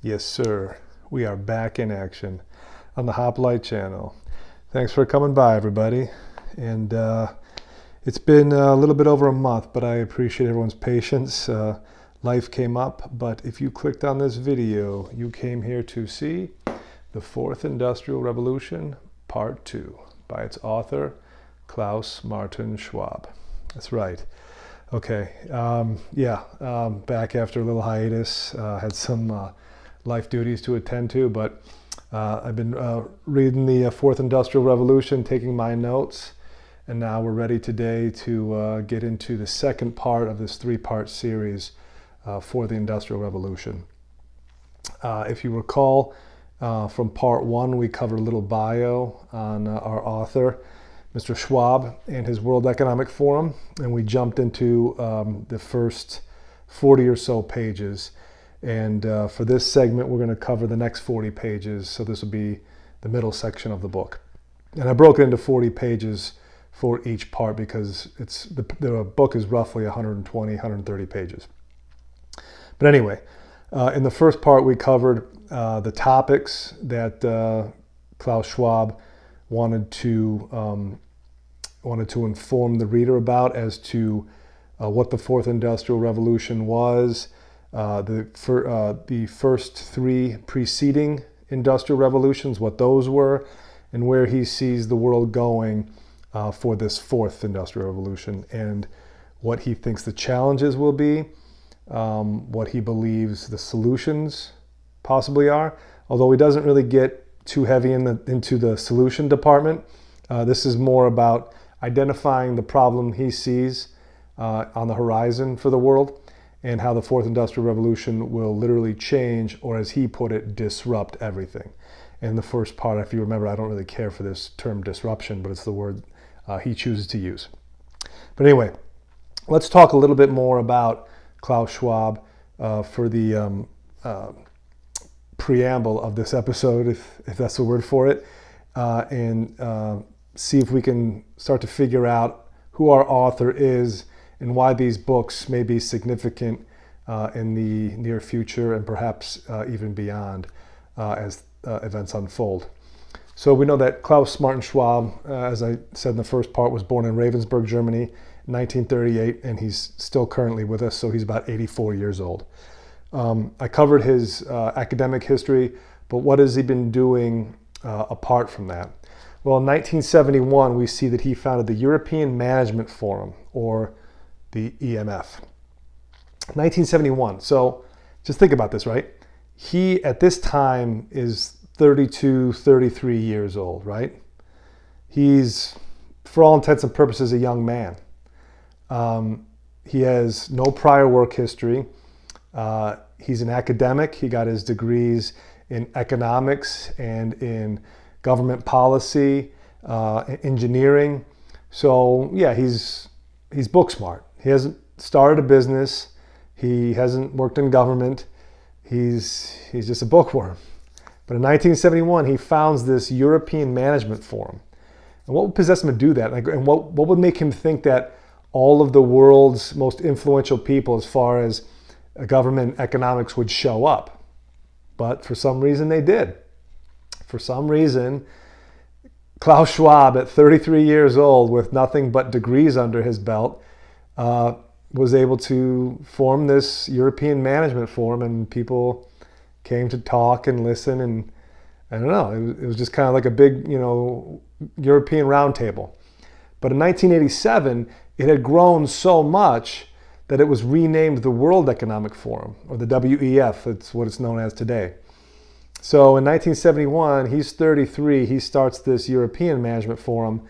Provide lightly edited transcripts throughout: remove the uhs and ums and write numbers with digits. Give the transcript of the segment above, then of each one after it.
Yes, sir. We are back in action on the Hoplite channel. Thanks for coming by, everybody. And it's been a little bit over a month, but I appreciate everyone's patience. Life came up, but if you clicked on this video, you came here to see The Fourth Industrial Revolution, Part 2, by its author, Klaus Schwab. That's right. Okay, back after a little hiatus. Had some life duties to attend to, but I've been reading the Fourth Industrial Revolution, taking my notes, and now we're ready today to get into the second part of this three-part series for the Industrial Revolution. If you recall, from part one, we covered a little bio on our author, Mr. Schwab, and his World Economic Forum, and we jumped into the first 40 or so pages. And for this segment, we're going to cover the next 40 pages, so this will be the middle section of the book. And I broke it into 40 pages for each part because the book is roughly 120, 130 pages. But anyway, in the first part, we covered the topics that Klaus Schwab wanted to inform the reader about as to what the Fourth Industrial Revolution was, the first three preceding industrial revolutions, what those were, and where he sees the world going for this fourth industrial revolution, and what he thinks the challenges will be, what he believes the solutions possibly are, although he doesn't really get too heavy into the solution department. This is more about identifying the problem he sees on the horizon for the world, and how the Fourth Industrial Revolution will literally change, or as he put it, disrupt everything. In the first part, if you remember, I don't really care for this term disruption, but it's the word he chooses to use. But anyway, let's talk a little bit more about Klaus Schwab for the preamble of this episode, if that's the word for it, and see if we can start to figure out who our author is and why these books may be significant in the near future and perhaps even beyond as events unfold. So we know that Klaus Martin Schwab, as I said in the first part, was born in Ravensburg, Germany in 1938, and he's still currently with us, so he's about 84 years old. I covered his academic history, but what has he been doing apart from that? Well, in 1971, we see that he founded the European Management Forum, or the EMF. 1971. So just think about this, right? He, at this time, is 32, 33 years old, right? He's, for all intents and purposes, a young man. He has no prior work history. He's an academic. He got his degrees in economics and in government policy, engineering. So yeah, he's book smart. He hasn't started a business. He hasn't worked in government. He's just a bookworm. But in 1971, he founds this European Management Forum. And what would possess him to do that? And what would make him think that all of the world's most influential people as far as government and economics would show up? But for some reason they did. For some reason, Klaus Schwab, at 33 years old, with nothing but degrees under his belt, was able to form this European Management Forum, and people came to talk and listen, and I don't know, it was just kind of like a big, European roundtable. But in 1987, it had grown so much that it was renamed the World Economic Forum, or the WEF. That's what it's known as today. So in 1971, he's 33, he starts this European Management Forum.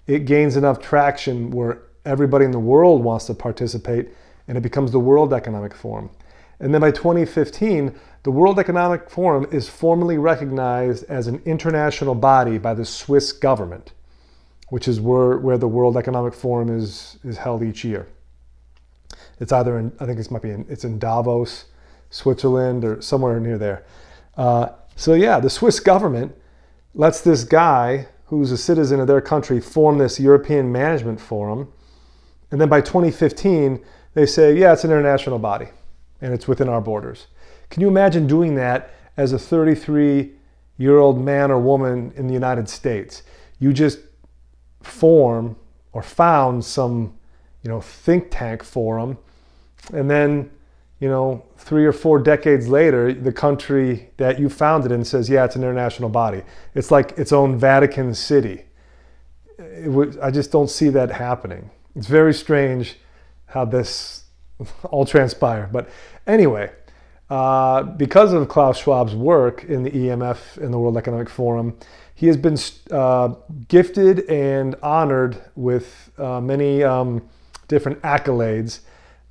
It gains enough traction where everybody in the world wants to participate, and it becomes the World Economic Forum. And then by 2015, the World Economic Forum is formally recognized as an international body by the Swiss government, which is where the World Economic Forum is held each year. It's either in, I think it's in Davos, Switzerland, or somewhere near there. So yeah, the Swiss government lets this guy who's a citizen of their country form this European Management Forum. And then by 2015, they say, yeah, it's an international body and it's within our borders. Can you imagine doing that as a 33-year-old man or woman in the United States. You just form or found some, think tank forum, and then, 3 or 4 decades later, the country that you founded in says, yeah, it's an international body. It's like its own Vatican City. I just don't see that happening. It's very strange how this all transpired. But anyway, because of Klaus Schwab's work in the EMF, in the World Economic Forum, he has been gifted and honored with many different accolades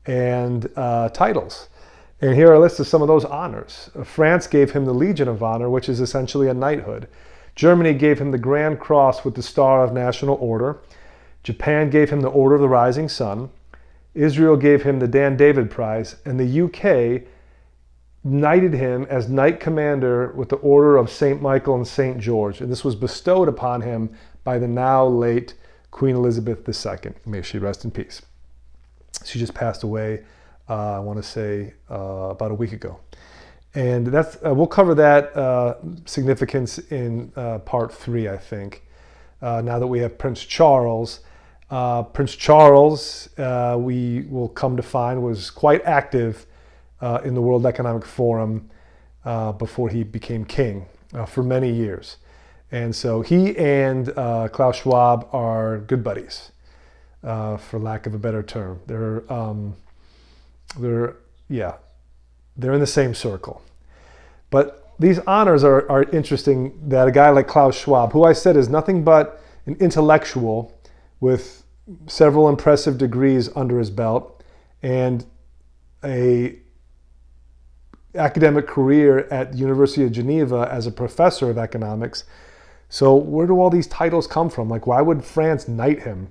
and titles. And here are a list of some of those honors. France gave him the Legion of Honor, which is essentially a knighthood. Germany gave him the Grand Cross with the Star of National Order. Japan gave him the Order of the Rising Sun. Israel gave him the Dan David Prize. And the UK knighted him as Knight Commander with the Order of St. Michael and St. George. And this was bestowed upon him by the now late Queen Elizabeth II. May she rest in peace. She just passed away, I want to say, about a week ago. And that's we'll cover that significance in part 3, I think, now that we have Prince Charles. Prince Charles, we will come to find, was quite active in the World Economic Forum before he became king for many years. And so he and Klaus Schwab are good buddies, for lack of a better term. They're in the same circle. But these honors are interesting, that a guy like Klaus Schwab, who I said is nothing but an intellectual with several impressive degrees under his belt and a academic career at the University of Geneva as a professor of economics. So where do all these titles come from? Like, why would France knight him?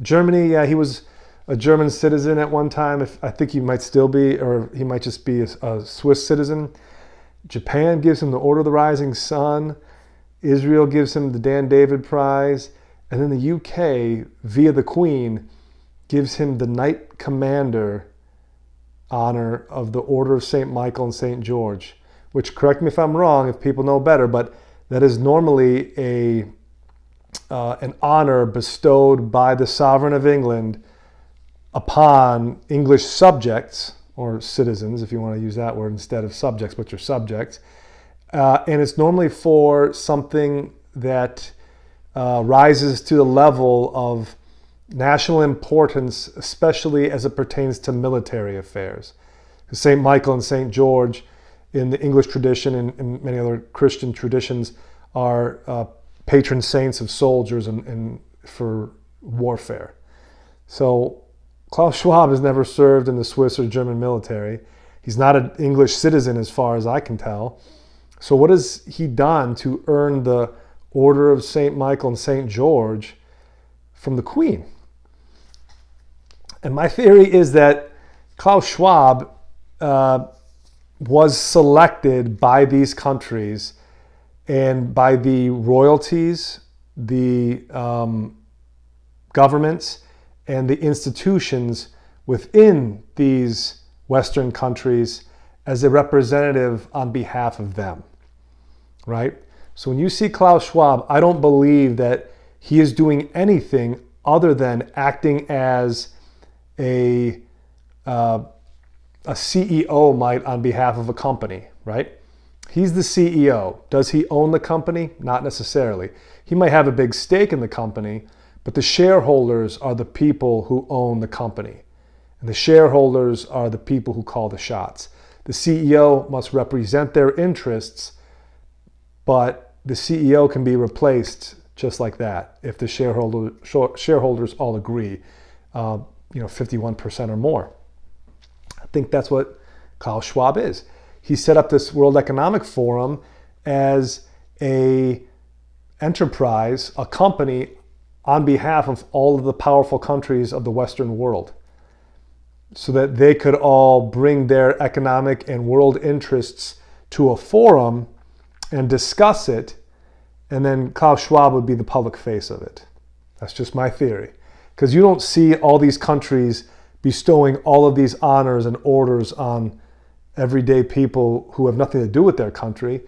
Germany, yeah, he was a German citizen at one time. I think he might still be, or he might just be a Swiss citizen. Japan gives him the Order of the Rising Sun. Israel gives him the Dan David Prize. And then the UK, via the Queen, gives him the Knight Commander honor of the Order of St. Michael and St. George, which, correct me if I'm wrong, if people know better, but that is normally an honor bestowed by the Sovereign of England upon English subjects, or citizens, if you want to use that word instead of subjects, but your subjects. And it's normally for something that rises to the level of national importance, especially as it pertains to military affairs. St. Michael and St. George in the English tradition and many other Christian traditions are patron saints of soldiers and for warfare. So Klaus Schwab has never served in the Swiss or German military. He's not an English citizen as far as I can tell. So what has he done to earn the Order of St. Michael and St. George from the Queen? And my theory is that Klaus Schwab was selected by these countries and by the royalties, the governments, and the institutions within these Western countries as a representative on behalf of them, right? So when you see Klaus Schwab, I don't believe that he is doing anything other than acting as a CEO might on behalf of a company, right? He's the CEO. Does he own the company? Not necessarily. He might have a big stake in the company, but the shareholders are the people who own the company. And the shareholders are the people who call the shots. The CEO must represent their interests, but the CEO can be replaced just like that if the shareholders all agree, 51% or more. I think that's what Klaus Schwab is. He set up this World Economic Forum as a enterprise, a company on behalf of all of the powerful countries of the Western world, so that they could all bring their economic and world interests to a forum and discuss it, and then Klaus Schwab would be the public face of it. That's just my theory. Because you don't see all these countries bestowing all of these honors and orders on everyday people who have nothing to do with their country.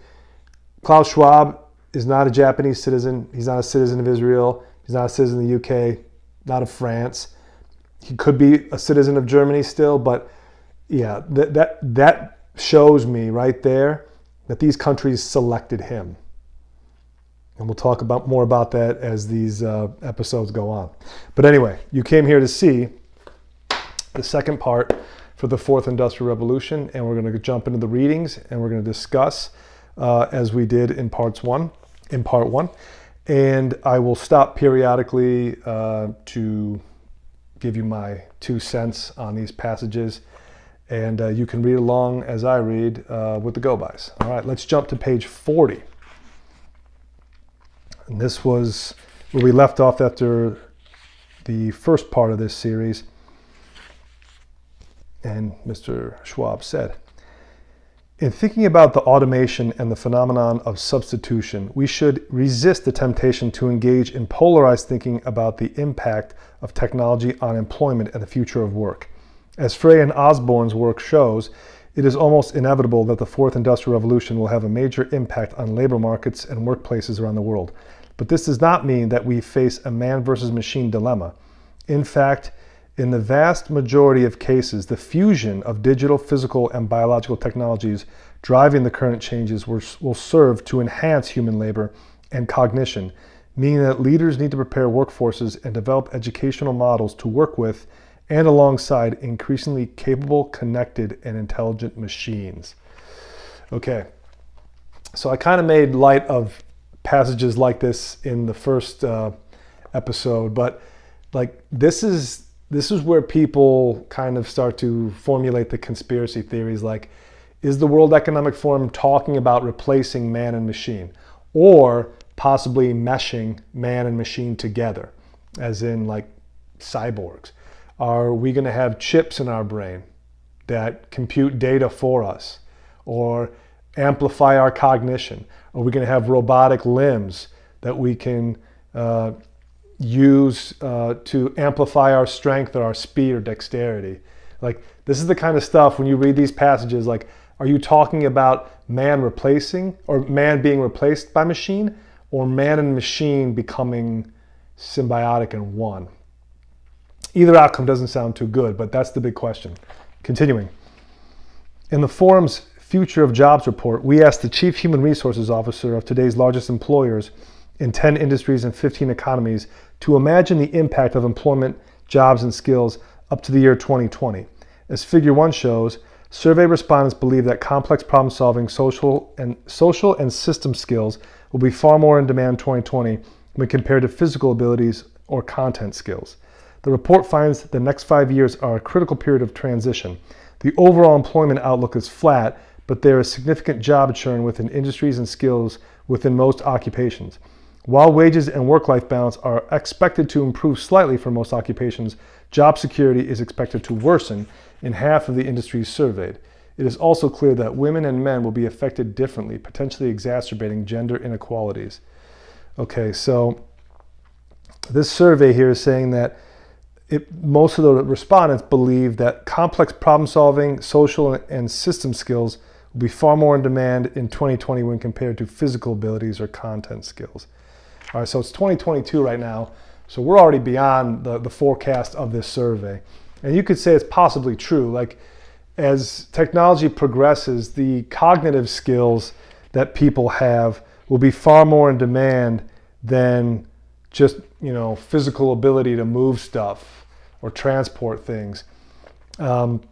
Klaus Schwab is not a Japanese citizen. He's not a citizen of Israel. He's not a citizen of the UK, not of France. He could be a citizen of Germany still, but yeah, that shows me right there that these countries selected him. And we'll talk more about that as these episodes go on. But anyway, you came here to see the second part for the fourth industrial revolution, and we're going to jump into the readings, and we're going to discuss as we did in part one. And I will stop periodically to give you my 2 cents on these passages, and you can read along as I read with the go-bys. All right, let's jump to page 40. And this was where we left off after the first part of this series. And Mr. Schwab said, in thinking about the automation and the phenomenon of substitution, we should resist the temptation to engage in polarized thinking about the impact of technology on employment and the future of work. As Frey and Osborne's work shows, it is almost inevitable that the fourth industrial revolution will have a major impact on labor markets and workplaces around the world. But this does not mean that we face a man versus machine dilemma. In fact, in the vast majority of cases, the fusion of digital, physical, and biological technologies driving the current changes will serve to enhance human labor and cognition, meaning that leaders need to prepare workforces and develop educational models to work with and alongside increasingly capable, connected, and intelligent machines. Okay, so I kind of made light of passages like this in the first episode, but like this is where people kind of start to formulate the conspiracy theories, like, is the World Economic Forum talking about replacing man and machine, or possibly meshing man and machine together, as in like cyborgs? Are we going to have chips in our brain that compute data for us or amplify our cognition? Are we going to have robotic limbs that we can use to amplify our strength or our speed or dexterity? Like, this is the kind of stuff when you read these passages, like, are you talking about man replacing, or man being replaced by machine, or man and machine becoming symbiotic in one? Either outcome doesn't sound too good, but that's the big question. Continuing. In the forum's Future of Jobs report, we asked the Chief Human Resources Officer of today's largest employers in 10 industries and 15 economies to imagine the impact of employment, jobs, and skills up to the year 2020. As Figure 1 shows, survey respondents believe that complex problem-solving, social and system skills will be far more in demand in 2020 when compared to physical abilities or content skills. The report finds that the next 5 years are a critical period of transition. The overall employment outlook is flat, but there is significant job churn within industries and skills within most occupations. While wages and work-life balance are expected to improve slightly for most occupations, job security is expected to worsen in half of the industries surveyed. It is also clear that women and men will be affected differently, potentially exacerbating gender inequalities. Okay, so this survey here is saying that most of the respondents believe that complex problem-solving, social and system skills will be far more in demand in 2020 when compared to physical abilities or content skills. All right, so it's 2022 right now, so we're already beyond the forecast of this survey. And you could say it's possibly true. Like, as technology progresses, the cognitive skills that people have will be far more in demand than just, physical ability to move stuff or transport things. And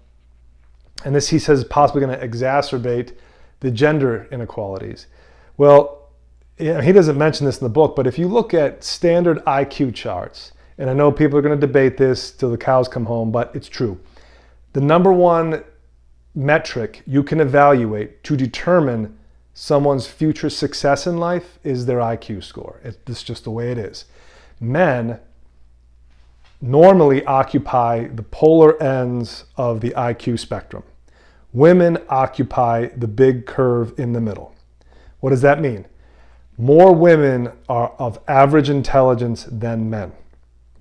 this, he says, is possibly going to exacerbate the gender inequalities. Well, he doesn't mention this in the book, but if you look at standard IQ charts, and I know people are going to debate this till the cows come home, but it's true. The number one metric you can evaluate to determine someone's future success in life is their IQ score. It's just the way it is. Men normally occupy the polar ends of the IQ spectrum. Women occupy the big curve in the middle. What does that mean? More women are of average intelligence than men.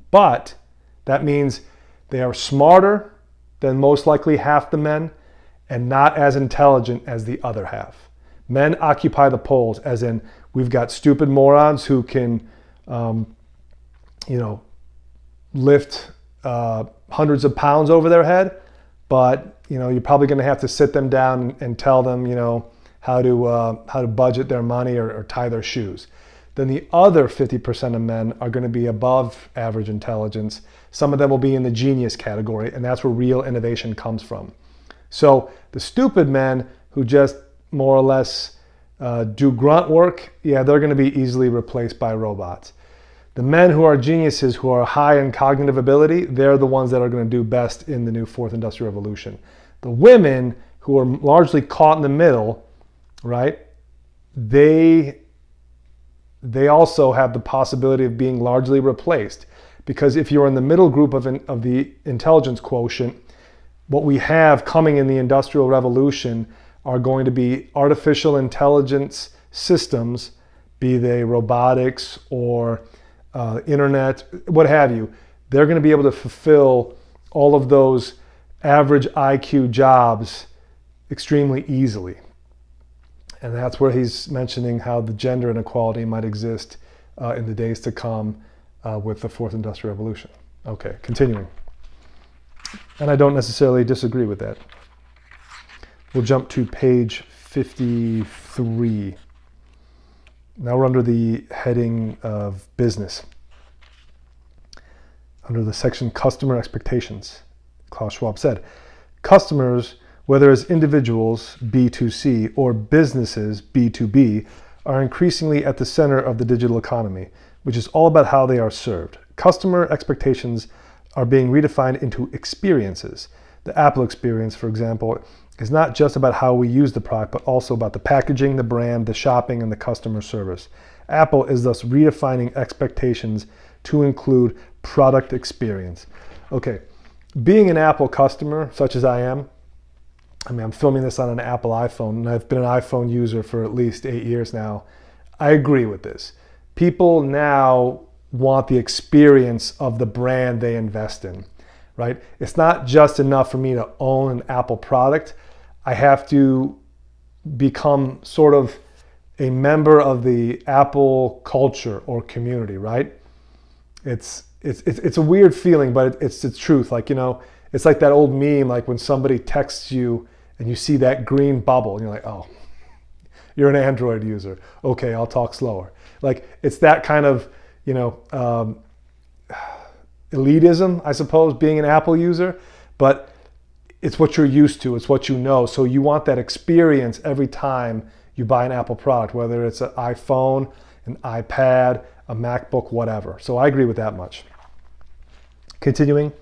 But that means they are smarter than most likely half the men, and not as intelligent as the other half. Men occupy the poles, as in we've got stupid morons who can, lift hundreds of pounds over their head, but you're probably going to have to sit them down and tell them, how to budget their money or tie their shoes. Then the other 50% of men are going to be above average intelligence. Some of them will be in the genius category, and that's where real innovation comes from. So the stupid men who just more or less do grunt work, they're going to be easily replaced by robots. The men who are geniuses, who are high in cognitive ability, they're the ones that are going to do best in the new fourth industrial revolution. The women who are largely caught in the middle, right, they also have the possibility of being largely replaced. Because if you're in the middle group of the intelligence quotient, what we have coming in the Industrial Revolution are going to be artificial intelligence systems, be they robotics or internet, what have you. They're going to be able to fulfill all of those average IQ jobs extremely easily. And that's where he's mentioning how the gender inequality might exist in the days to come with the fourth industrial revolution. Okay, continuing. And I don't necessarily disagree with that. We'll jump to page 53. Now we're under the heading of business. Under the section customer expectations, Klaus Schwab said, customers, whether as individuals, B2C, or businesses, B2B, are increasingly at the center of the digital economy, which is all about how they are served. Customer expectations are being redefined into experiences. The Apple experience, for example, is not just about how we use the product, but also about the packaging, the brand, the shopping, and the customer service. Apple is thus redefining expectations to include product experience. Okay, being an Apple customer, such as I am, I'm filming this on an Apple iPhone, and I've been an iPhone user for at least 8 years now. I agree with this. People now want the experience of the brand they invest in, right? It's not just enough for me to own an Apple product. I have to become sort of a member of the Apple culture or community, right? It's a weird feeling, but it's the truth. Like, it's like that old meme, like when somebody texts you and you see that green bubble and you're like, oh, you're an Android user. Okay, I'll talk slower. Like, it's that kind of, elitism, I suppose, being an Apple user, but it's what you're used to, it's what you know. So you want that experience every time you buy an Apple product, whether it's an iPhone, an iPad, a MacBook, whatever. So I agree with that much. Continuing,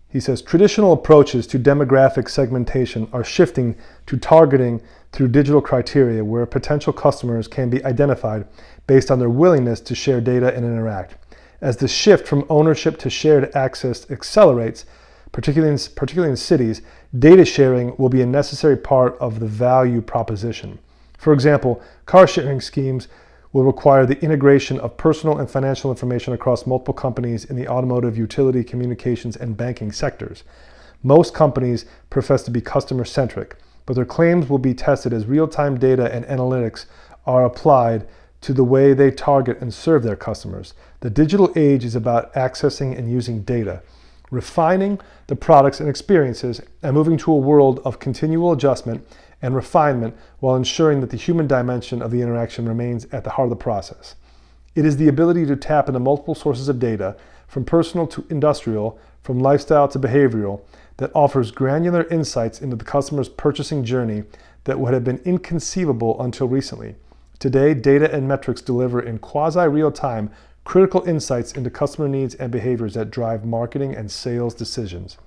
he says, traditional approaches to demographic segmentation are shifting to targeting through digital criteria where potential customers can be identified based on their willingness to share data and interact. As the shift from ownership to shared access accelerates, particularly in cities, data sharing will be a necessary part of the value proposition. For example, car sharing schemes will require the integration of personal and financial information across multiple companies in the automotive, utility, communications, and banking sectors. Most companies profess to be customer-centric, but their claims will be tested as real-time data and analytics are applied to the way they target and serve their customers. The digital age is about accessing and using data, refining the products and experiences, and moving to a world of continual adjustment and refinement while ensuring that the human dimension of the interaction remains at the heart of the process. It is the ability to tap into multiple sources of data, from personal to industrial, from lifestyle to behavioral, that offers granular insights into the customer's purchasing journey that would have been inconceivable until recently. Today, data and metrics deliver in quasi-real time critical insights into customer needs and behaviors that drive marketing and sales decisions.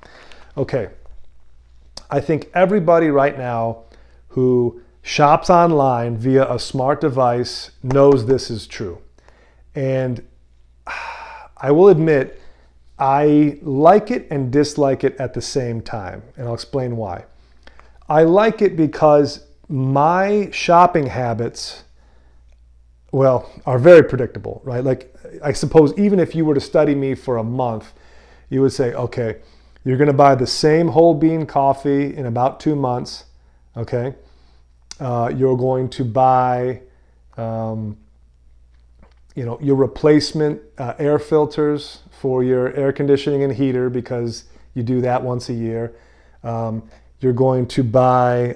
Okay, I think everybody right now who shops online via a smart device knows this is true. And I will admit, I like it and dislike it at the same time, and I'll explain why. I like it because my shopping habits, are very predictable, right? Like, I suppose even if you were to study me for a month, you would say, okay, you're going to buy the same whole bean coffee in about 2 months. Okay, you're going to buy, your replacement air filters for your air conditioning and heater because you do that once a year. You're going to buy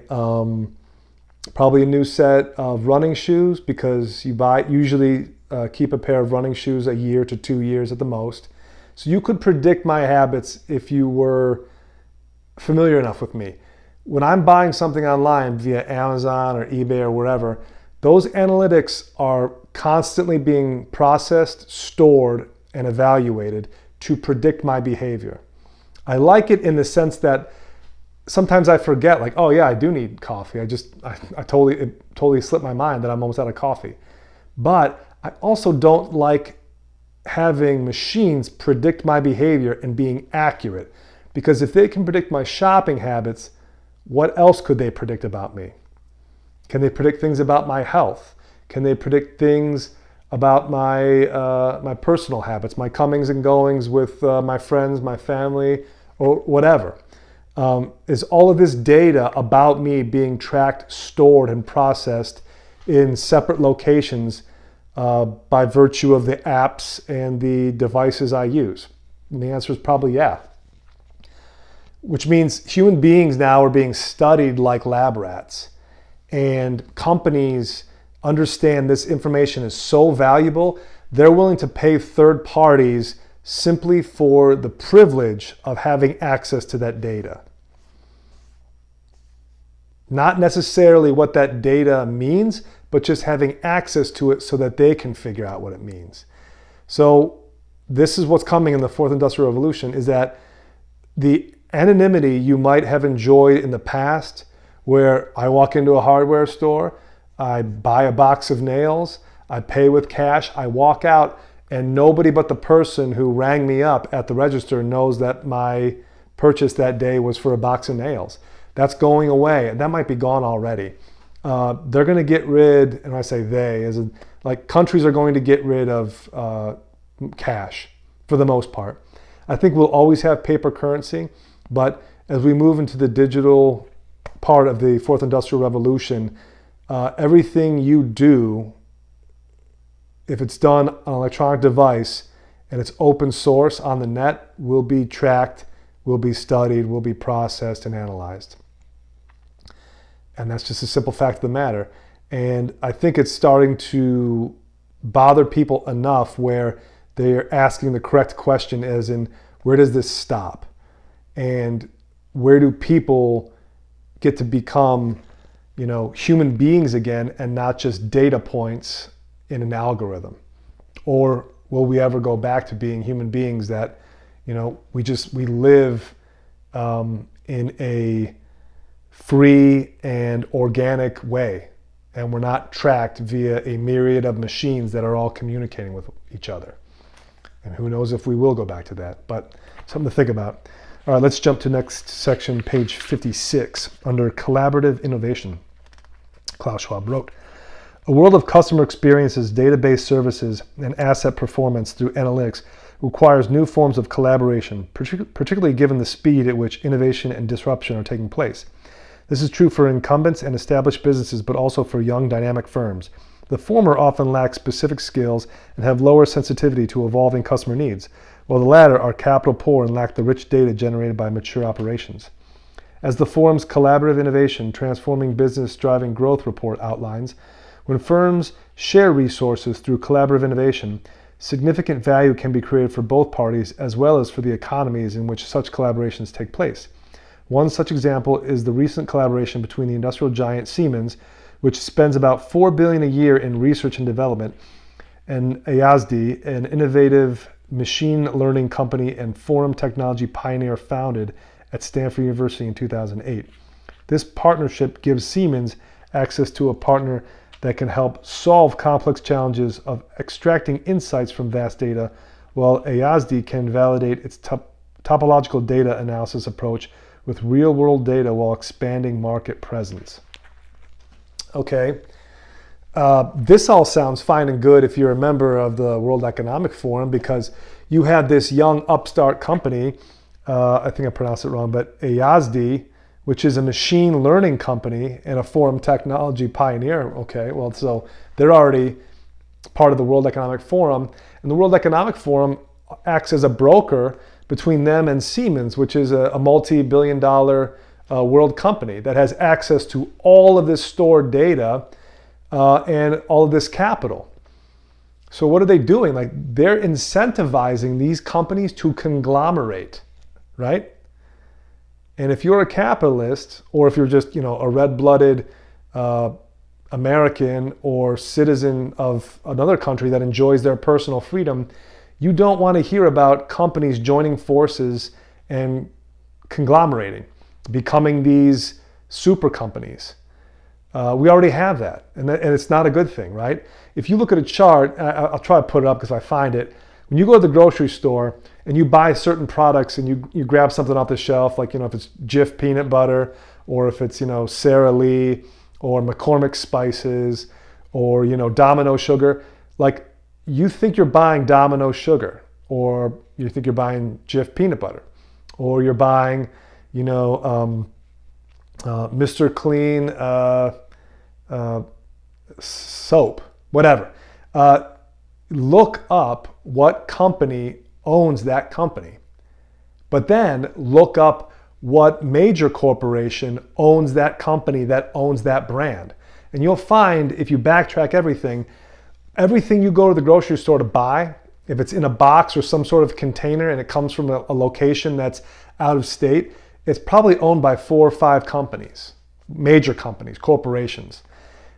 probably a new set of running shoes because you usually keep a pair of running shoes a year to 2 years at the most. So you could predict my habits if you were familiar enough with me. When I'm buying something online via Amazon or eBay or wherever, those analytics are constantly being processed, stored, and evaluated to predict my behavior. I like it in the sense that sometimes I forget, like, oh yeah, I do need coffee. It totally slipped my mind that I'm almost out of coffee. But I also don't like having machines predict my behavior and being accurate. Because if they can predict my shopping habits, what else could they predict about me? Can they predict things about my health? Can they predict things about my personal habits, my comings and goings with my friends, my family, or whatever? Is all of this data about me being tracked, stored, and processed in separate locations by virtue of the apps and the devices I use? And the answer is probably yeah. Which means human beings now are being studied like lab rats. And companies understand this information is so valuable, they're willing to pay third parties simply for the privilege of having access to that data. Not necessarily what that data means, but just having access to it so that they can figure out what it means. So this is what's coming in the fourth industrial revolution, is that the anonymity you might have enjoyed in the past, where I walk into a hardware store, I buy a box of nails, I pay with cash, I walk out, and nobody but the person who rang me up at the register knows that my purchase that day was for a box of nails. That's going away, and that might be gone already. They're going to get rid, and I say they, countries are going to get rid of cash for the most part. I think we'll always have paper currency, but as we move into the digital part of the fourth industrial revolution, everything you do, if it's done on an electronic device and it's open source on the net, will be tracked, will be studied, will be processed and analyzed. And that's just a simple fact of the matter. And I think it's starting to bother people enough where they're asking the correct question, as in, where does this stop? And where do people get to become, human beings again and not just data points in an algorithm? Or will we ever go back to being human beings that, we live in a free and organic way, and we're not tracked via a myriad of machines that are all communicating with each other? And who knows if we will go back to that, but something to think about. All right, let's jump to next section, page 56, under collaborative innovation. Klaus Schwab wrote, "A world of customer experiences, database services, and asset performance through analytics requires new forms of collaboration, particularly given the speed at which innovation and disruption are taking place. This is true for incumbents and established businesses, but also for young, dynamic firms. The former often lack specific skills and have lower sensitivity to evolving customer needs, while the latter are capital poor and lack the rich data generated by mature operations. As the forum's Collaborative Innovation, Transforming Business Driving Growth report outlines, when firms share resources through collaborative innovation, significant value can be created for both parties as well as for the economies in which such collaborations take place. One such example is the recent collaboration between the industrial giant Siemens, which spends about $4 billion a year in research and development, and ASD, an innovative machine learning company and forum technology pioneer founded at Stanford University in 2008. This partnership gives Siemens access to a partner that can help solve complex challenges of extracting insights from vast data, while ASD can validate its topological data analysis approach with real-world data while expanding market presence." Okay, this all sounds fine and good if you're a member of the World Economic Forum, because you have this young upstart company, I think I pronounced it wrong, but ASD, which is a machine learning company and a forum technology pioneer. Okay, well, so they're already part of the World Economic Forum. And the World Economic Forum acts as a broker between them and Siemens, which is a multi-billion-dollar world company that has access to all of this stored data and all of this capital. So what are they doing? Like, they're incentivizing these companies to conglomerate, right? And if you're a capitalist, or if you're just, a red-blooded American or citizen of another country that enjoys their personal freedom, you don't want to hear about companies joining forces and conglomerating, becoming these super companies. We already have that, and it's not a good thing, right? If you look at a chart, I'll try to put it up because I find it. When you go to the grocery store and you buy certain products and you grab something off the shelf, like, if it's Jif peanut butter, or if it's, Sara Lee or McCormick spices, or, Domino sugar, like, you think you're buying Domino sugar, or you think you're buying Jif peanut butter, or you're buying, Mr. Clean soap, whatever. Look up what company owns that company, but then look up what major corporation owns that company that owns that brand. And you'll find, if you backtrack everything you go to the grocery store to buy, if it's in a box or some sort of container and it comes from a location that's out of state, it's probably owned by 4 or 5 companies, major companies, corporations.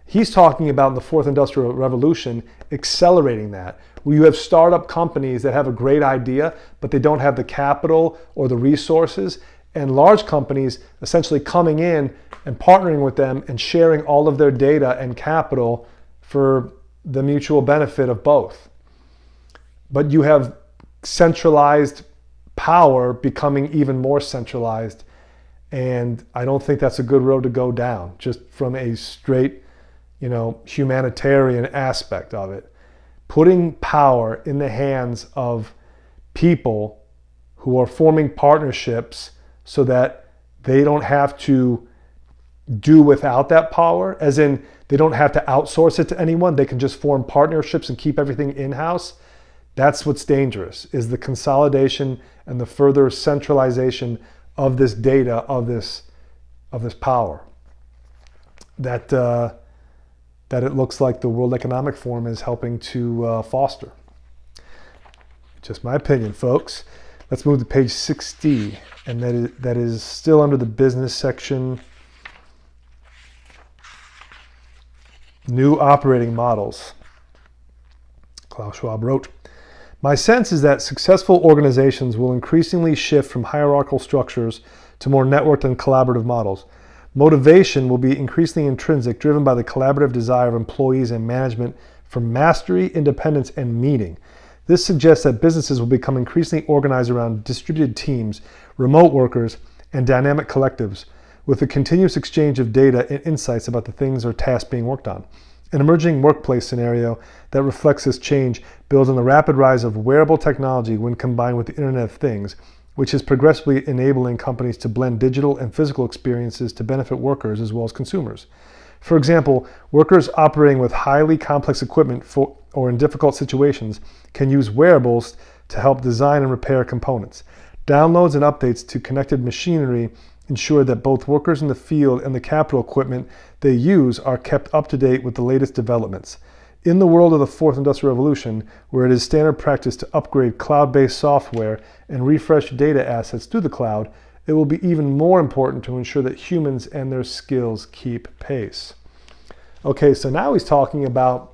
He's talking about in the fourth industrial revolution, accelerating that, where you have startup companies that have a great idea, but they don't have the capital or the resources, and large companies essentially coming in and partnering with them and sharing all of their data and capital for the mutual benefit of both. But you have centralized power becoming even more centralized, and I don't think that's a good road to go down, just from a straight, humanitarian aspect of it. Putting power in the hands of people who are forming partnerships so that they don't have to do without that power, as in they don't have to outsource it to anyone, they can just form partnerships and keep everything in-house. That's what's dangerous, is the consolidation and the further centralization of this data, of this power. That it looks like the World Economic Forum is helping to foster. Just my opinion, folks. Let's move to page 60, and that is still under the business section. New operating models. Klaus Schwab wrote, "My sense is that successful organizations will increasingly shift from hierarchical structures to more networked and collaborative models. Motivation will be increasingly intrinsic, driven by the collaborative desire of employees and management for mastery, independence, and meaning. This suggests that businesses will become increasingly organized around distributed teams, remote workers, and dynamic collectives, with a continuous exchange of data and insights about the things or tasks being worked on. An emerging workplace scenario that reflects this change builds on the rapid rise of wearable technology when combined with the Internet of Things, which is progressively enabling companies to blend digital and physical experiences to benefit workers as well as consumers. For example, workers operating with highly complex equipment or in difficult situations can use wearables to help design and repair components. Downloads and updates to connected machinery ensure that both workers in the field and the capital equipment they use are kept up to date with the latest developments. In the world of the fourth industrial revolution, where it is standard practice to upgrade cloud-based software and refresh data assets to the cloud, it will be even more important to ensure that humans and their skills keep pace." Okay, so now he's talking about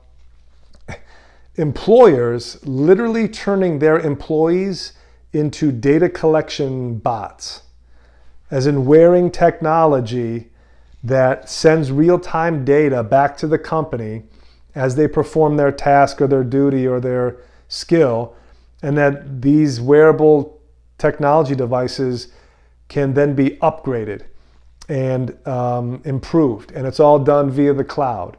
employers literally turning their employees into data collection bots, as in wearing technology that sends real-time data back to the company as they perform their task or their duty or their skill, and that these wearable technology devices can then be upgraded and improved, and it's all done via the cloud.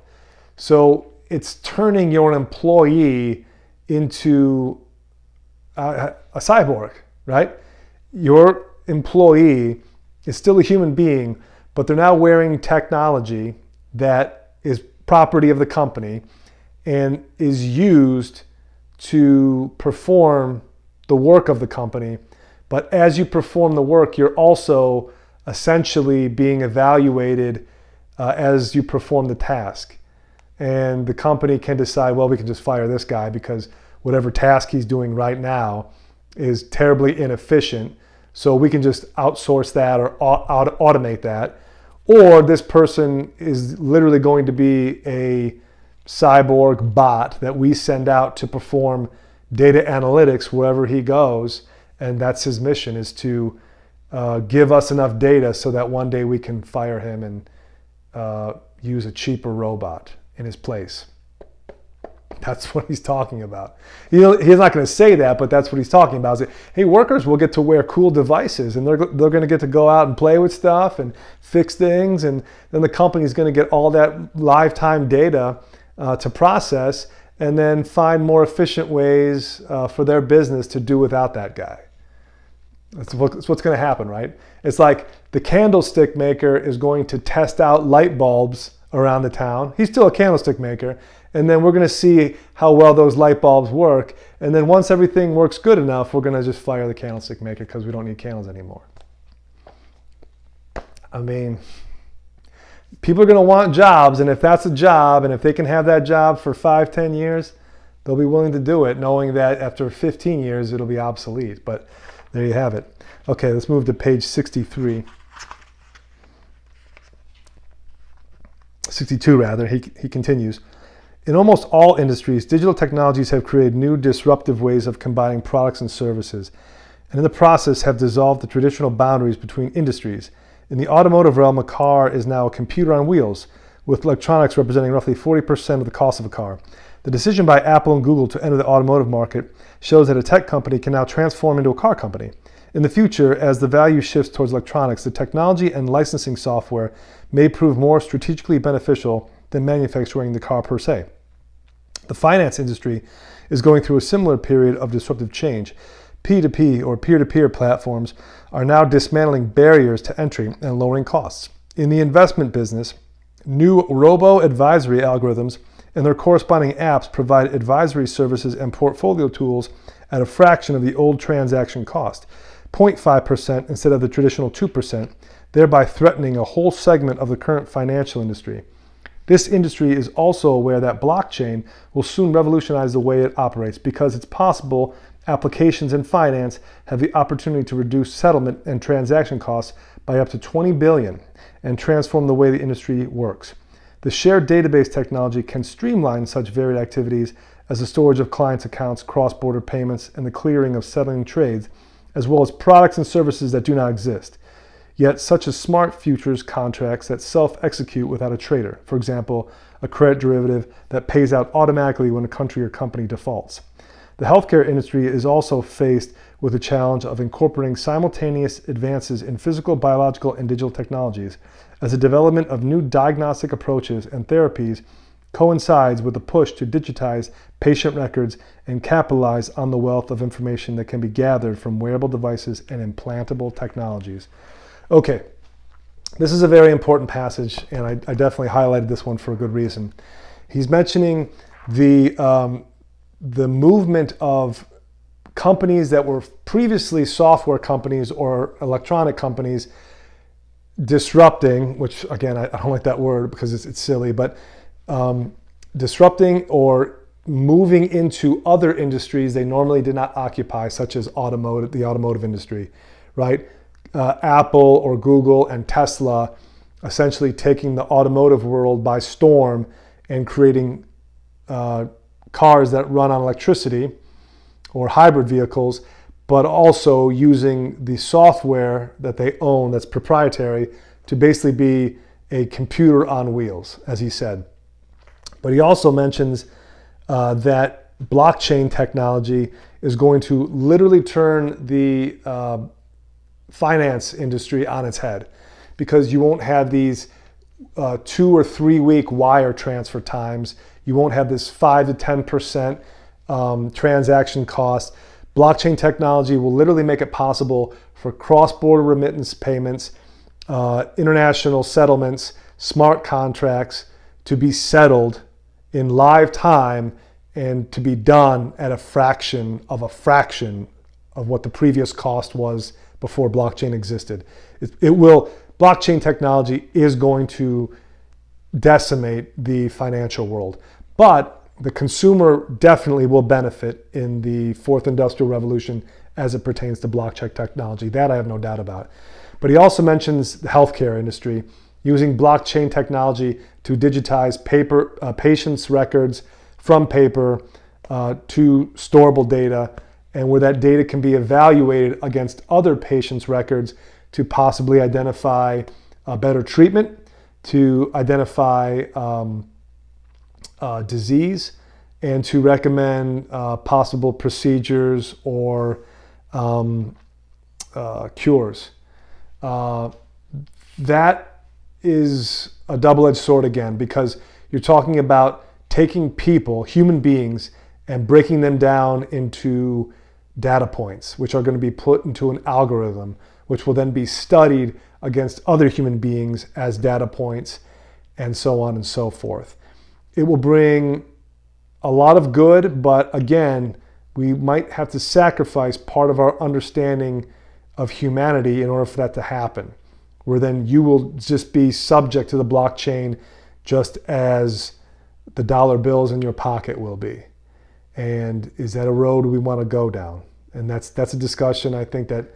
So it's turning your employee into a cyborg, right? Your employee is still a human being, but they're now wearing technology that is property of the company and is used to perform the work of the company. But as you perform the work, you're also essentially being evaluated as you perform the task. And the company can decide, well, we can just fire this guy because whatever task he's doing right now is terribly inefficient. So we can just outsource that or automate that. Or this person is literally going to be a cyborg bot that we send out to perform data analytics wherever he goes. And that's his mission, is to give us enough data so that one day we can fire him and use a cheaper robot in his place. That's what he's talking about. He's not going to say that, but that's what he's talking about. Is that, hey, workers will get to wear cool devices, and they're going to get to go out and play with stuff and fix things, and then the company's going to get all that lifetime data to process, and then find more efficient ways for their business to do without that guy. That's what's going to happen, right? It's like the candlestick maker is going to test out light bulbs around the town. He's still a candlestick maker. And then we're going to see how well those light bulbs work. And then once everything works good enough, we're going to just fire the candlestick maker because we don't need candles anymore. I mean, people are going to want jobs. And if that's a job, and if they can have that job for 5-10 years, they'll be willing to do it, knowing that after 15 years, it'll be obsolete. But there you have it. Okay, let's move to page 63. 62 rather. He continues. In almost all industries, digital technologies have created new disruptive ways of combining products and services, and in the process have dissolved the traditional boundaries between industries. In the automotive realm, a car is now a computer on wheels, with electronics representing roughly 40% of the cost of a car. The decision by Apple and Google to enter the automotive market shows that a tech company can now transform into a car company. In the future, as the value shifts towards electronics, the technology and licensing software may prove more strategically beneficial than manufacturing the car per se. The finance industry is going through a similar period of disruptive change. P2P or peer-to-peer platforms are now dismantling barriers to entry and lowering costs. In the investment business, new robo-advisory algorithms and their corresponding apps provide advisory services and portfolio tools at a fraction of the old transaction cost, 0.5% instead of the traditional 2%, thereby threatening a whole segment of the current financial industry. This industry is also aware that blockchain will soon revolutionize the way it operates because it's possible applications in finance have the opportunity to reduce settlement and transaction costs by up to $20 billion and transform the way the industry works. The shared database technology can streamline such varied activities as the storage of clients' accounts, cross-border payments, and the clearing of settling trades, as well as products and services that do not exist. Yet, such as smart futures contracts that self-execute without a trader, for example, a credit derivative that pays out automatically when a country or company defaults. The healthcare industry is also faced with the challenge of incorporating simultaneous advances in physical, biological, and digital technologies, as the development of new diagnostic approaches and therapies coincides with the push to digitize patient records and capitalize on the wealth of information that can be gathered from wearable devices and implantable technologies. Okay, this is a very important passage, and I definitely highlighted this one for a good reason. He's mentioning the movement of companies that were previously software companies or electronic companies disrupting, which again, I don't like that word because it's silly, but disrupting or moving into other industries they normally did not occupy, such as the automotive industry, right? Apple or Google and Tesla essentially taking the automotive world by storm and creating cars that run on electricity or hybrid vehicles, but also using the software that they own that's proprietary to basically be a computer on wheels, as he said. But he also mentions that blockchain technology is going to literally turn the finance industry on its head, because you won't have these 2 or 3 week wire transfer times. You won't have this 5 to 10% transaction cost. Blockchain technology will literally make it possible for cross-border remittance payments international settlements, smart contracts to be settled in live time and to be done at a fraction of what the previous cost was before blockchain existed. Blockchain technology is going to decimate the financial world, but the consumer definitely will benefit in the fourth industrial revolution as it pertains to blockchain technology. That I have no doubt about. But he also mentions the healthcare industry using blockchain technology to digitize patients' records from paper to storable data, and where that data can be evaluated against other patients' records to possibly identify a better treatment, to identify disease, and to recommend possible procedures or cures. That is a double-edged sword again, because you're talking about taking people, human beings, and breaking them down into data points, which are going to be put into an algorithm, which will then be studied against other human beings as data points, and so on and so forth. It will bring a lot of good, but again, we might have to sacrifice part of our understanding of humanity in order for that to happen, where then you will just be subject to the blockchain just as the dollar bills in your pocket will be. And is that a road we want to go down? And that's a discussion I think that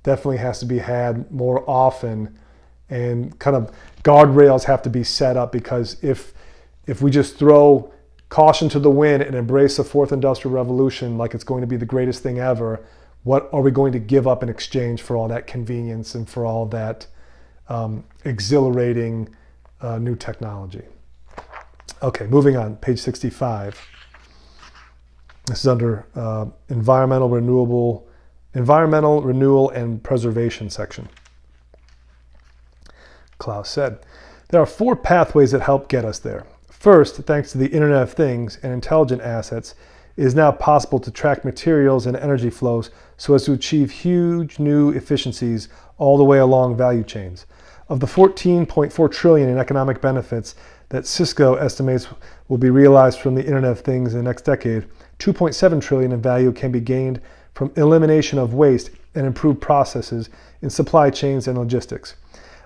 definitely has to be had more often, and kind of guardrails have to be set up, because if we just throw caution to the wind and embrace the fourth industrial revolution like it's going to be the greatest thing ever, what are we going to give up in exchange for all that convenience and for all that exhilarating new technology? Okay, moving on, page 65. This is under environmental renewal and preservation section. Klaus said, there are 4 pathways that help get us there. First, thanks to the Internet of Things and intelligent assets, it is now possible to track materials and energy flows so as to achieve huge new efficiencies all the way along value chains. Of the 14.4 trillion in economic benefits that Cisco estimates will be realized from the Internet of Things in the next decade, 2.7 trillion in value can be gained from elimination of waste and improved processes in supply chains and logistics.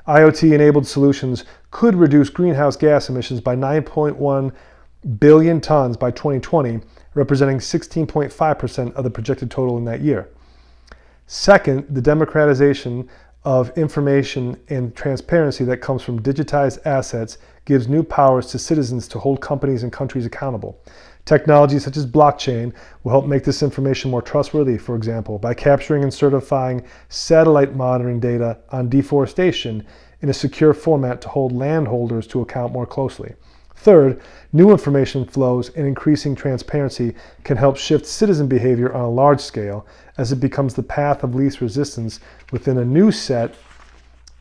IoT-enabled solutions could reduce greenhouse gas emissions by 9.1 billion tons by 2020, representing 16.5% of the projected total in that year. Second, the democratization of information and transparency that comes from digitized assets gives new powers to citizens to hold companies and countries accountable. Technologies such as blockchain will help make this information more trustworthy, for example, by capturing and certifying satellite monitoring data on deforestation in a secure format to hold landholders to account more closely. Third, new information flows and increasing transparency can help shift citizen behavior on a large scale as it becomes the path of least resistance within a new set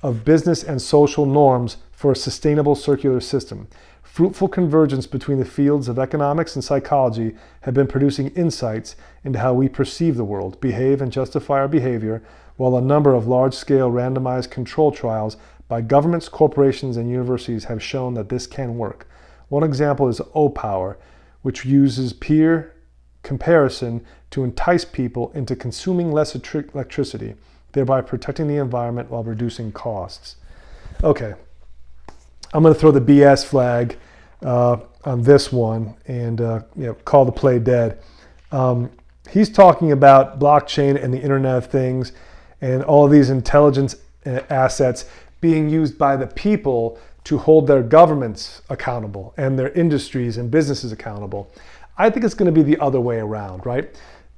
of business and social norms for a sustainable circular system. Fruitful convergence between the fields of economics and psychology have been producing insights into how we perceive the world, behave, and justify our behavior, while a number of large-scale randomized control trials by governments, corporations, and universities have shown that this can work. One example is O-Power, which uses peer comparison to entice people into consuming less electricity, thereby protecting the environment while reducing costs. Okay, I'm going to throw the BS flag on this one and call the play dead. He's talking about blockchain and the Internet of Things and all of these intelligence assets being used by the people to hold their governments accountable and their industries and businesses accountable. I think it's going to be the other way around, right?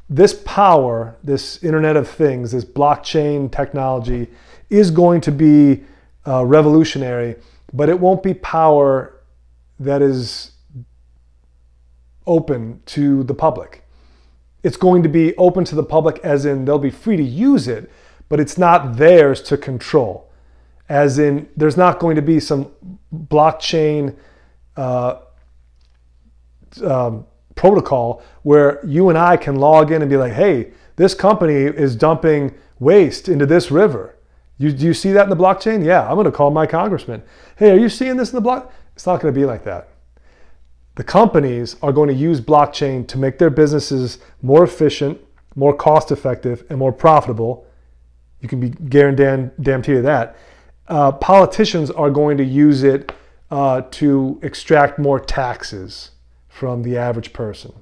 This power, this Internet of Things, this blockchain technology is going to be revolutionary, but it won't be power that is open to the public. It's going to be open to the public as in they'll be free to use it, but it's not theirs to control. As in, there's not going to be some blockchain protocol where you and I can log in and be like, hey, this company is dumping waste into this river. Do you see that in the blockchain? Yeah, I'm going to call my congressman. Hey, are you seeing this in the block? It's not going to be like that. The companies are going to use blockchain to make their businesses more efficient, more cost effective, and more profitable. You can be guaranteed of that. Politicians are going to use it to extract more taxes from the average person.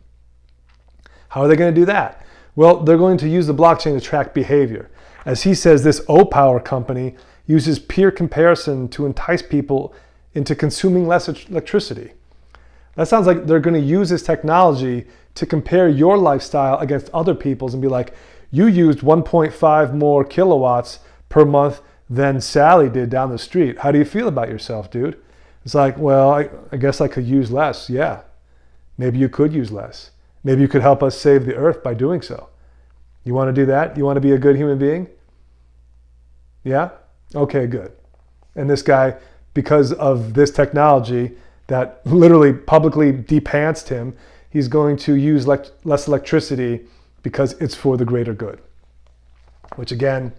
How are they going to do that? Well, they're going to use the blockchain to track behavior. As he says, this O-Power company uses peer comparison to entice people into consuming less electricity. That sounds like they're going to use this technology to compare your lifestyle against other people's and be like, you used 1.5 more kilowatts per month than Sally did down the street. How do you feel about yourself, dude? It's like, well, I guess I could use less. Yeah, maybe you could use less. Maybe you could help us save the earth by doing so. You want to do that? You want to be a good human being? Yeah? Okay, good. And this guy, because of this technology that literally publicly depantsed him, he's going to use less electricity because it's for the greater good. Which again,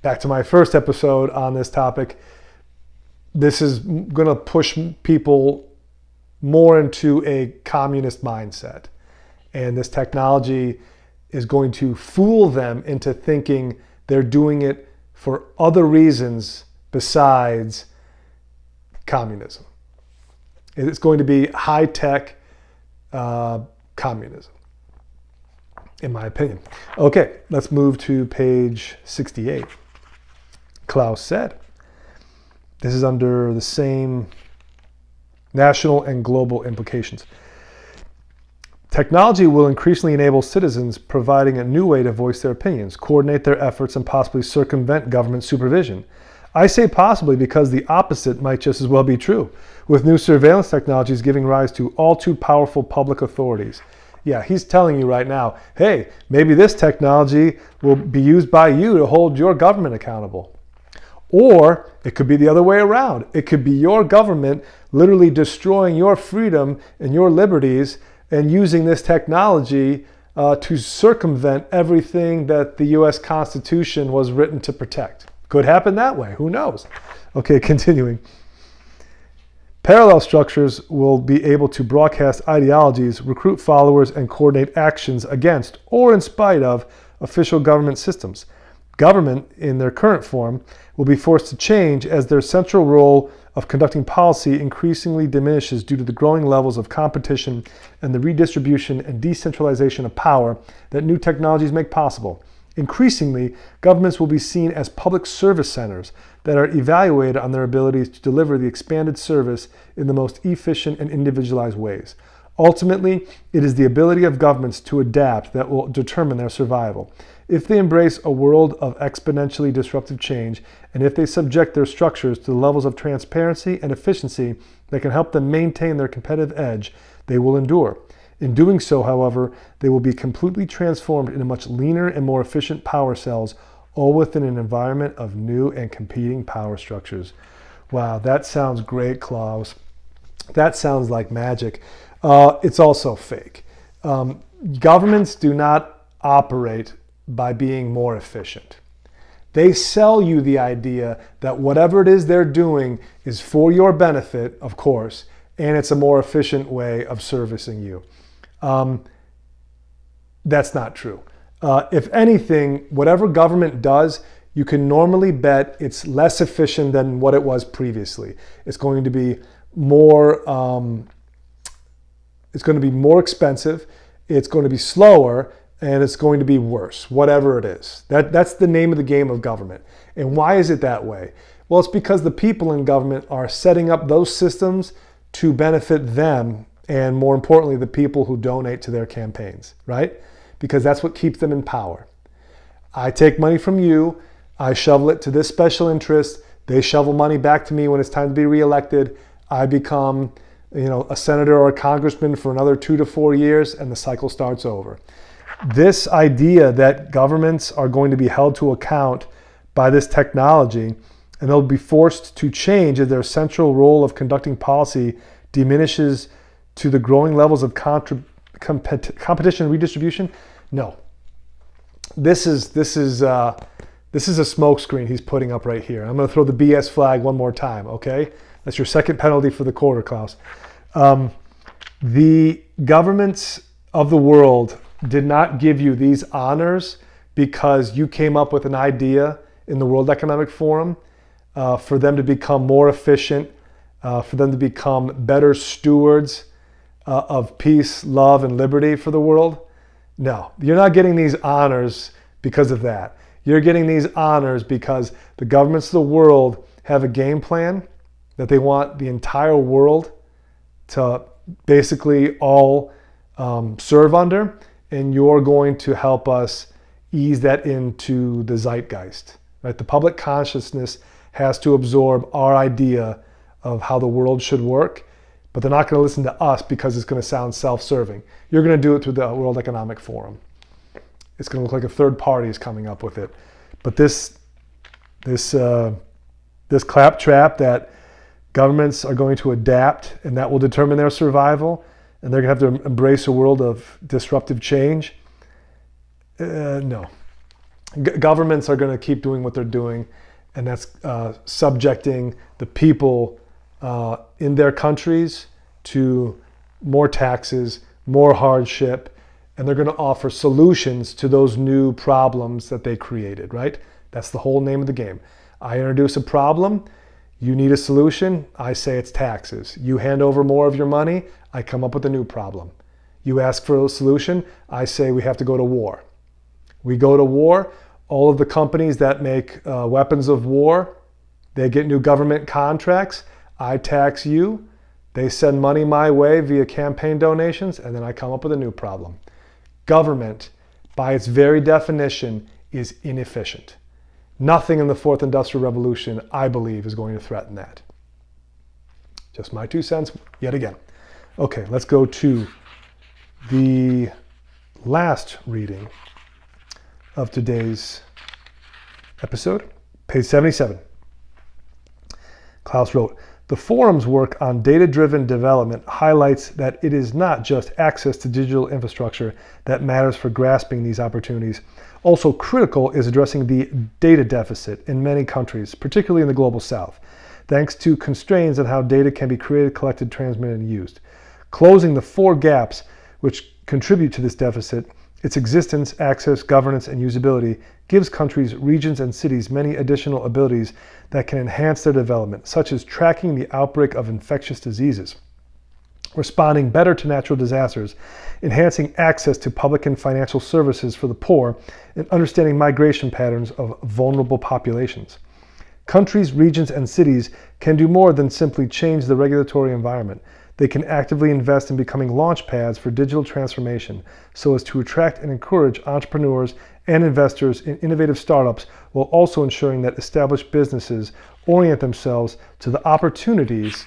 back to my first episode on this topic, this is going to push people more into a communist mindset. And this technology is going to fool them into thinking they're doing it for other reasons besides communism. It's going to be high-tech communism, in my opinion. Okay, let's move to page 68. Klaus said, this is under the same national and global implications. Technology will increasingly enable citizens providing a new way to voice their opinions, coordinate their efforts, and possibly circumvent government supervision. I say possibly because the opposite might just as well be true, with new surveillance technologies giving rise to all too powerful public authorities. Yeah, he's telling you right now, hey, maybe this technology will be used by you to hold your government accountable. Or it could be the other way around. It could be your government literally destroying your freedom and your liberties and using this technology to circumvent everything that the U.S. Constitution was written to protect. Could happen that way. Who knows? Okay, continuing. Parallel structures will be able to broadcast ideologies, recruit followers, and coordinate actions against or in spite of official government systems. Government, in their current form, will be forced to change as their central role of conducting policy increasingly diminishes due to the growing levels of competition and the redistribution and decentralization of power that new technologies make possible. Increasingly, governments will be seen as public service centers that are evaluated on their abilities to deliver the expanded service in the most efficient and individualized ways. Ultimately, it is the ability of governments to adapt that will determine their survival. If they embrace a world of exponentially disruptive change, and if they subject their structures to the levels of transparency and efficiency that can help them maintain their competitive edge, they will endure. In doing so, however, they will be completely transformed into much leaner and more efficient power cells, all within an environment of new and competing power structures. Wow, that sounds great, Klaus. That sounds like magic. It's also fake. Governments do not operate by being more efficient. They sell you the idea that whatever it is they're doing is for your benefit, of course, and it's a more efficient way of servicing you. That's not true. If anything, whatever government does, you can normally bet it's less efficient than what it was previously. It's going to be more expensive, it's going to be slower, and it's going to be worse, whatever it is. That's the name of the game of government. And why is it that way? Well, it's because the people in government are setting up those systems to benefit them, and more importantly, the people who donate to their campaigns, right? Because that's what keeps them in power. I take money from you, I shovel it to this special interest, they shovel money back to me when it's time to be reelected, I become, a senator or a congressman for another 2 to 4 years, and the cycle starts over. This idea that governments are going to be held to account by this technology and they'll be forced to change as their central role of conducting policy diminishes to the growing levels of competition and redistribution? No. This is This is a smoke screen he's putting up right here. I'm going to throw the BS flag one more time, okay? That's your second penalty for the quarter, Klaus. The governments of the world did not give you these honors because you came up with an idea in the World Economic Forum for them to become more efficient, for them to become better stewards of peace, love, and liberty for the world. No, you're not getting these honors because of that. You're getting these honors because the governments of the world have a game plan that they want the entire world to basically all serve under, and you're going to help us ease that into the zeitgeist. Right? The public consciousness has to absorb our idea of how the world should work, but they're not going to listen to us because it's going to sound self-serving. You're going to do it through the World Economic Forum. It's going to look like a third party is coming up with it. But this claptrap that governments are going to adapt and that will determine their survival, and they're going to have to embrace a world of disruptive change. No. Governments are going to keep doing what they're doing, and that's subjecting the people in their countries to more taxes, more hardship, and they're going to offer solutions to those new problems that they created, right? That's the whole name of the game. I introduce a problem, you need a solution, I say it's taxes. You hand over more of your money, I come up with a new problem. You ask for a solution, I say we have to go to war. We go to war, all of the companies that make weapons of war, they get new government contracts, I tax you, they send money my way via campaign donations, and then I come up with a new problem. Government, by its very definition, is inefficient. Nothing in the fourth industrial revolution, I believe, is going to threaten that. Just my 2 cents yet again. Okay, let's go to the last reading of today's episode, page 77. Klaus wrote, "The forum's work on data-driven development highlights that it is not just access to digital infrastructure that matters for grasping these opportunities. Also critical is addressing the data deficit in many countries, particularly in the global south, thanks to constraints on how data can be created, collected, transmitted, and used. Closing the 4 gaps which contribute to this deficit, its existence, access, governance, and usability, gives countries, regions, and cities many additional abilities that can enhance their development, such as tracking the outbreak of infectious diseases, responding better to natural disasters, enhancing access to public and financial services for the poor, and understanding migration patterns of vulnerable populations. Countries, regions, and cities can do more than simply change the regulatory environment. They can actively invest in becoming launch pads for digital transformation so as to attract and encourage entrepreneurs and investors in innovative startups, while also ensuring that established businesses orient themselves to the opportunities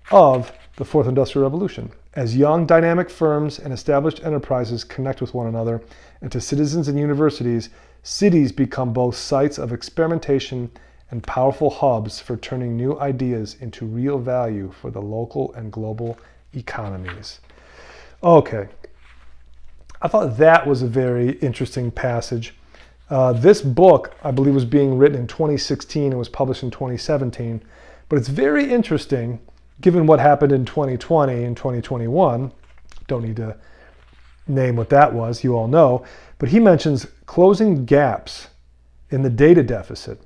of the fourth industrial revolution. As young, dynamic firms and established enterprises connect with one another, and to citizens and universities, cities become both sites of experimentation and powerful hubs for turning new ideas into real value for the local and global economies." Okay, I thought that was a very interesting passage. This book, I believe, was being written in 2016 and was published in 2017, but it's very interesting given what happened in 2020 and 2021. Don't need to name what that was, you all know, but he mentions closing gaps in the data deficit.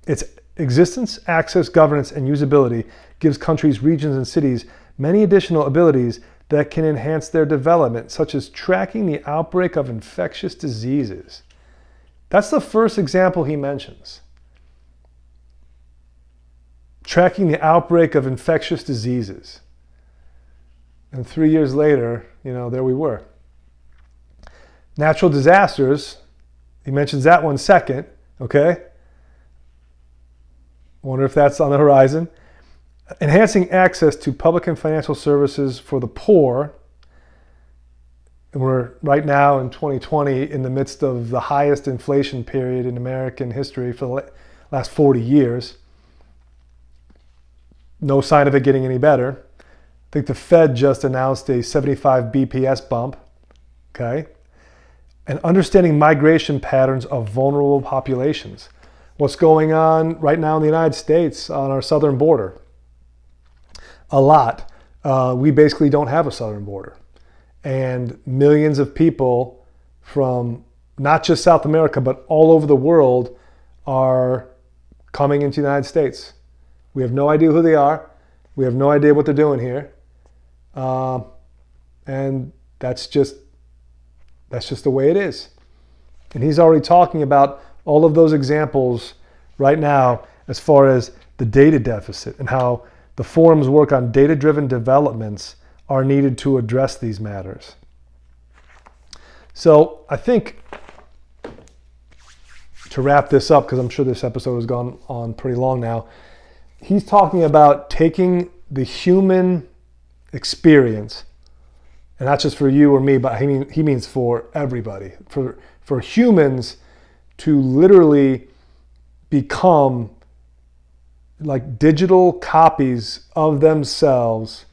Its existence, access, governance, and usability gives countries, regions, and cities many additional abilities that can enhance their development, such as tracking the outbreak of infectious diseases. That's the first example he mentions. Tracking the outbreak of infectious diseases. And 3 years later, there we were. Natural disasters, he mentions that one second, okay? Wonder if that's on the horizon. Enhancing access to public and financial services for the poor. And we're right now in 2020 in the midst of the highest inflation period in American history for the last 40 years. No sign of it getting any better. I think the Fed just announced a 75 BPS bump. Okay. and understanding migration patterns of vulnerable populations. What's going on right now in the United States on our southern border? A lot. We basically don't have a southern border. And millions of people from not just South America, but all over the world are coming into the United States. We have no idea who they are. We have no idea what they're doing here. And that's just the way it is. And he's already talking about all of those examples right now as far as the data deficit and how the forum's work on data-driven developments are needed to address these matters. So I think to wrap this up, because I'm sure this episode has gone on pretty long now, he's talking about taking the human experience, and not just for you or me, but he means for everybody, for humans to literally become like digital copies of themselves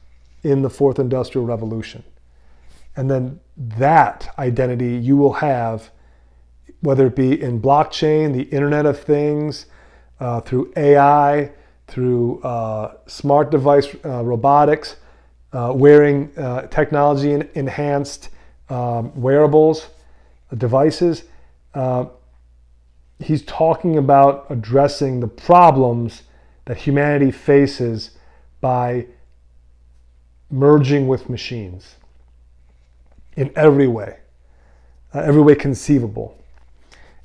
in the fourth industrial revolution. And then that identity you will have, whether it be in blockchain, the Internet of Things, through AI, through smart device robotics, wearing technology enhanced wearables, devices. He's talking about addressing the problems that humanity faces by merging with machines in every way conceivable.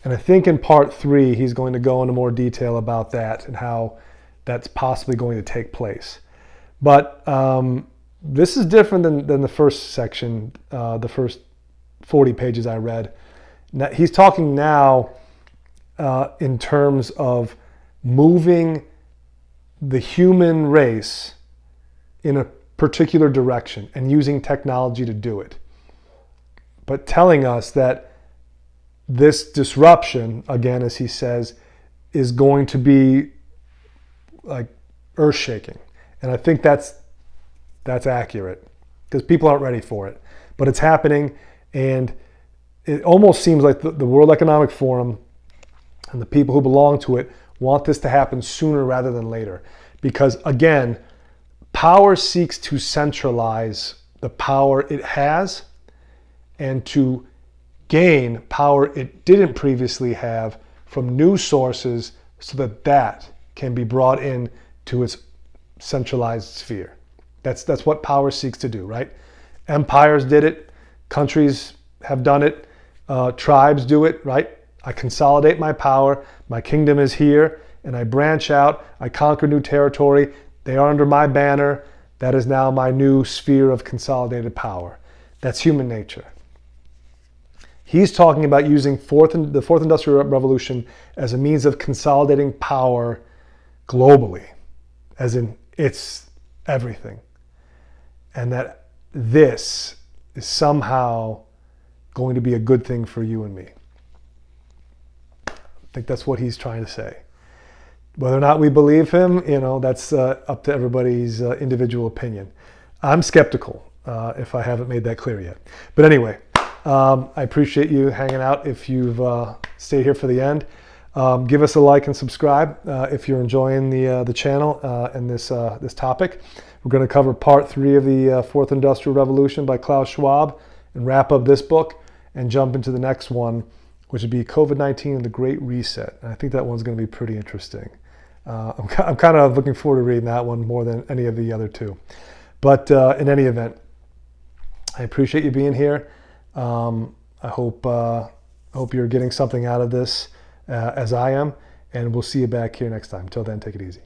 And I think in part 3, he's going to go into more detail about that and how that's possibly going to take place. But this is different than the first section, the first 40 pages I read. Now, he's talking now in terms of moving the human race in a particular direction and using technology to do it. But telling us that this disruption, again, as he says, is going to be like earth-shaking. And I think that's accurate because people aren't ready for it. But it's happening, and it almost seems like the World Economic Forum and the people who belong to it want this to happen sooner rather than later. Because again, power seeks to centralize the power it has and to gain power it didn't previously have from new sources so that can be brought in to its centralized sphere. That's what power seeks to do, right? Empires did it. Countries have done it. Tribes do it, right? I consolidate my power. My kingdom is here, and I branch out. I conquer new territory. They are under my banner. That is now my new sphere of consolidated power. That's human nature. He's talking about using the fourth industrial revolution as a means of consolidating power globally, as in it's everything. And that this is somehow going to be a good thing for you and me. I think that's what he's trying to say. Whether or not we believe him, that's up to everybody's individual opinion. I'm skeptical, if I haven't made that clear yet. But anyway, I appreciate you hanging out if you've stayed here for the end. Give us a like and subscribe if you're enjoying the channel and this topic. We're going to cover part 3 of the Fourth Industrial Revolution by Klaus Schwab and wrap up this book and jump into the next one, which would be COVID-19 and the Great Reset. And I think that one's going to be pretty interesting. I'm kind of looking forward to reading that one more than any of the other two. But in any event, I appreciate you being here. I hope you're getting something out of this as I am, and we'll see you back here next time. Till then, take it easy.